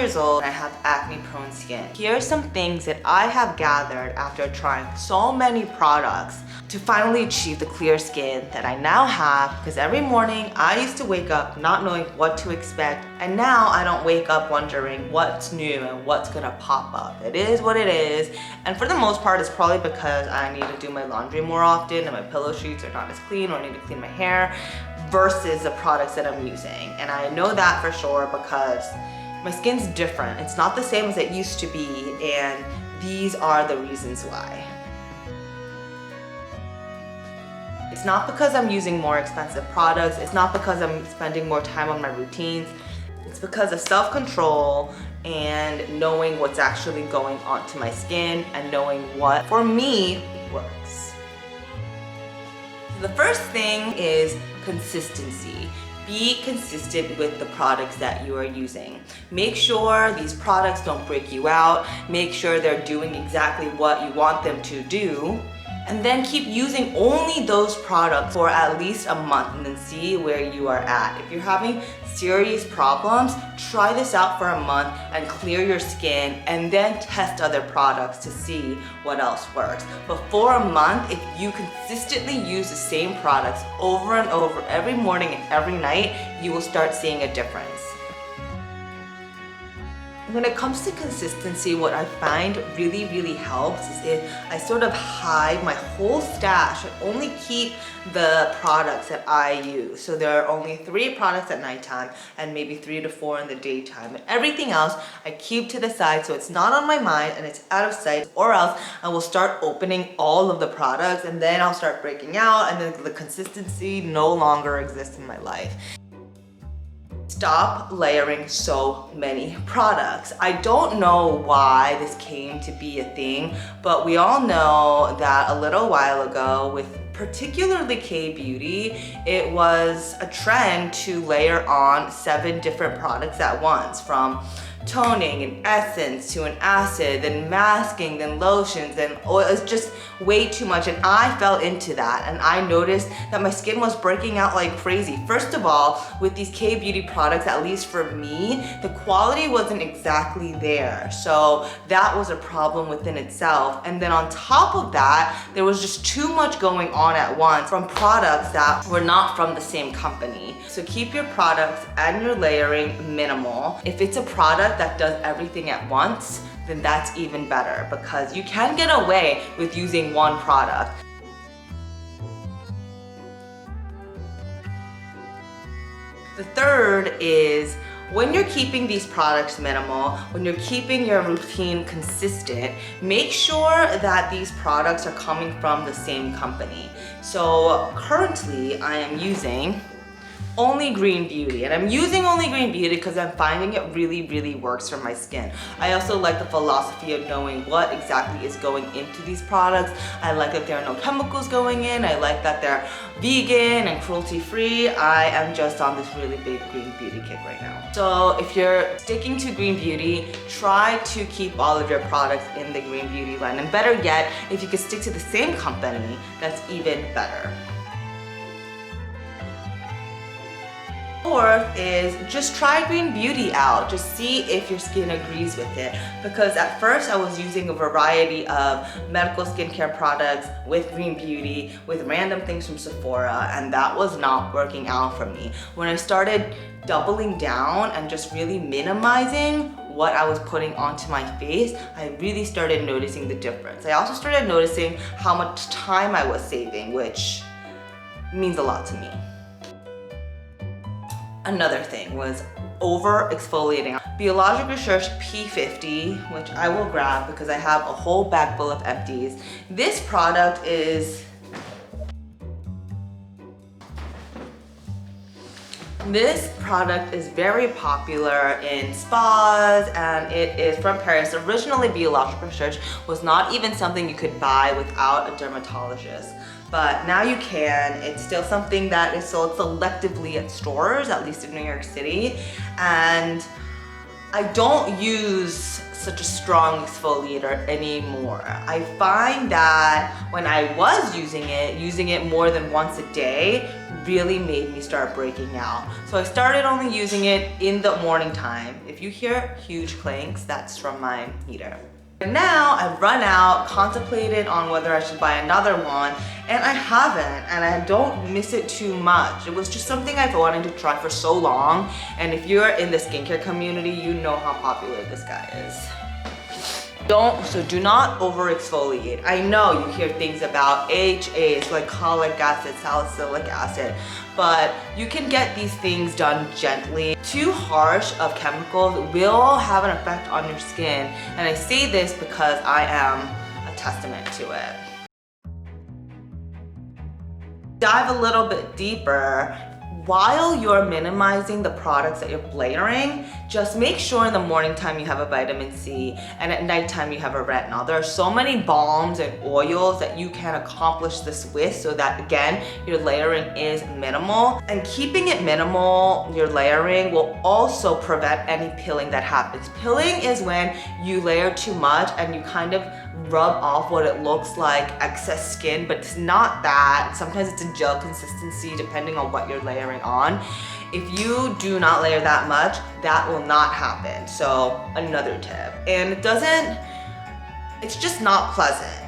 years old and I have acne prone skin. Here's some things that I have gathered after trying so many products to finally achieve the clear skin that I now have, because every morning I used to wake up not knowing what to expect, and now I don't wake up wondering what's new and what's gonna pop up. It is what it is, and for the most part it's probably because I need to do my laundry more often and my pillow sheets are not as clean, or I need to clean my hair versus the products that I'm using. And I know that for sure because my skin's different. It's not the same as it used to be, and these are the reasons why. It's not because I'm using more expensive products. It's not because I'm spending more time on my routines. It's because of self-control and knowing what's actually going onto my skin and knowing what, for me, works. The first thing is consistency. Be consistent with the products that you are using. Make sure these products don't break you out. Make sure they're doing exactly what you want them to do. And then keep using only those products for at least a month and then see where you are at. If you're having serious problems, try this out for a month and clear your skin, and then test other products to see what else works. But for a month, if you consistently use the same products over and over every morning and every night, you will start seeing a difference. When it comes to consistency, what I find really helps is if I sort of hide my whole stash and only keep the products that I use. So there are only 3 products at nighttime and maybe 3 to 4 in the daytime. And everything else I keep to the side so it's not on my mind and it's out of sight, or else I will start opening all of the products and then I'll start breaking out and then the consistency no longer exists in my life. Stop layering so many products. I don't know why this came to be a thing, but we all know that a little while ago with particularly K-beauty, it was a trend to layer on 7 different products at once, from toning and essence to an acid, then masking, then lotions, then oil. It's just way too much, and I fell into that, and I noticed that my skin was breaking out like crazy. First of all, with these K-beauty products, at least for me, the quality wasn't exactly there, so that was a problem within itself. And then on top of that, there was just too much going on at once from products that were not from the same company. So keep your products and your layering minimal. If it's a product that does everything at once, then that's even better, because you can get away with using one product. The third is, when you're keeping these products minimal, when you're keeping your routine consistent, make sure that these products are coming from the same company. So currently I am using only Green Beauty, and I'm using only Green Beauty because I'm finding it really works for my skin. I also like the philosophy of knowing what exactly is going into these products. I like that there are no chemicals going in. I like that they're vegan and cruelty free. I am just on this really big Green Beauty kick right now. So if you're sticking to Green Beauty, try to keep all of your products in the Green Beauty line, and better yet, if you could stick to the same company, that's even better. Fourth is just try Green Beauty out. Just see if your skin agrees with it. Because at first I was using a variety of medical skincare products with Green Beauty, with random things from Sephora, and that was not working out for me. When I started doubling down and just really minimizing what I was putting onto my face, I really started noticing the difference. I also started noticing how much time I was saving, which means a lot to me. Another thing was over exfoliating. Biologic Research P50, which I will grab because I have a whole bag full of empties. This product is very popular in spas, and it is from Paris. Originally, Biologic Research was not even something you could buy without a dermatologist. But now you can. It's still something that is sold selectively at stores, at least in New York City. And I don't use such a strong exfoliator anymore. I find that when I was using it more than once a day really made me start breaking out. So I started only using it in the morning time. If you hear huge clanks, that's from my heater. Now I've run out, contemplated on whether I should buy another one, and I haven't, and I don't miss it too much. It was just something I've wanted to try for so long, and if you're in the skincare community, you know how popular this guy is. Do not over exfoliate. I know you hear things about AHAs, glycolic acid, salicylic acid, but you can get these things done gently. Too harsh of chemicals will have an effect on your skin, and I say this because I am a testament to it. Dive a little bit deeper. While you're minimizing the products that you're layering, just make sure in the morning time you have a vitamin C and at nighttime you have a retinol. There are so many balms and oils that you can accomplish this with so that, again, your layering is minimal. And keeping it minimal, your layering will also prevent any pilling that happens. Pilling is when you layer too much and you kind of rub off what it looks like excess skin, but it's not that. Sometimes it's a gel consistency depending on what you're layering on. If you do not layer that much, that will not happen. So another tip. And it's just not pleasant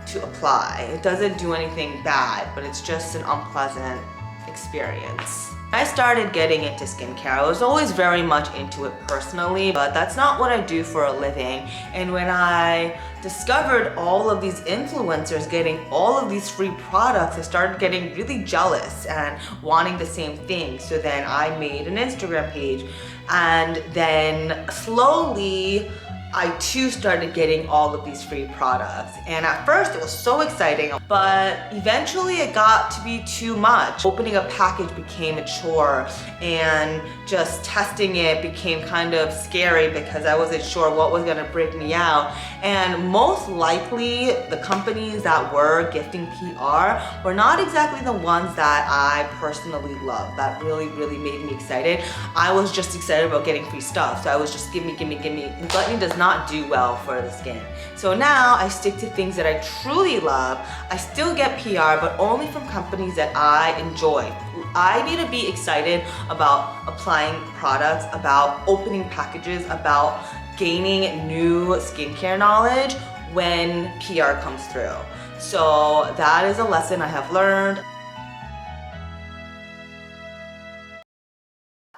to apply. It doesn't do anything bad, but it's just an unpleasant experience. When I started getting into skincare, I was always very much into it personally, but that's not what I do for a living. And when I discovered all of these influencers getting all of these free products, I started getting really jealous and wanting the same thing. So then I made an Instagram page, and then slowly I too started getting all of these free products. And at first it was so exciting, but eventually it got to be too much. Opening a package became a chore, and just testing it became kind of scary because I wasn't sure what was gonna break me out. And most likely the companies that were gifting PR were not exactly the ones that I personally love, that really made me excited. I was just excited about getting free stuff. So I was just gimme. And gluttony does not do well for the skin. So now I stick to things that I truly love. I still get PR, but only from companies that I enjoy. I need to be excited about applying products, about opening packages, about gaining new skincare knowledge when PR comes through. So that is a lesson I have learned.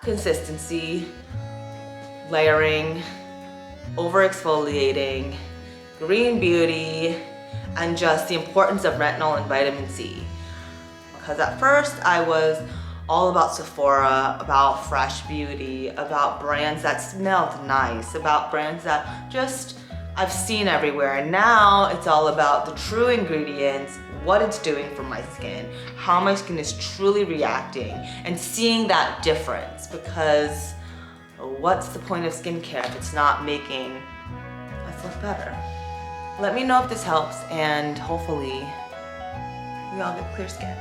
Consistency, layering, over exfoliating, green beauty, and just the importance of retinol and vitamin C. Because at first I was all about Sephora, about fresh beauty, about brands that smelled nice, about brands that just I've seen everywhere. And now it's all about the true ingredients, what it's doing for my skin, how my skin is truly reacting, and seeing that difference. Because what's the point of skincare if it's not making us look better? Let me know if this helps, and hopefully we all get clear skin.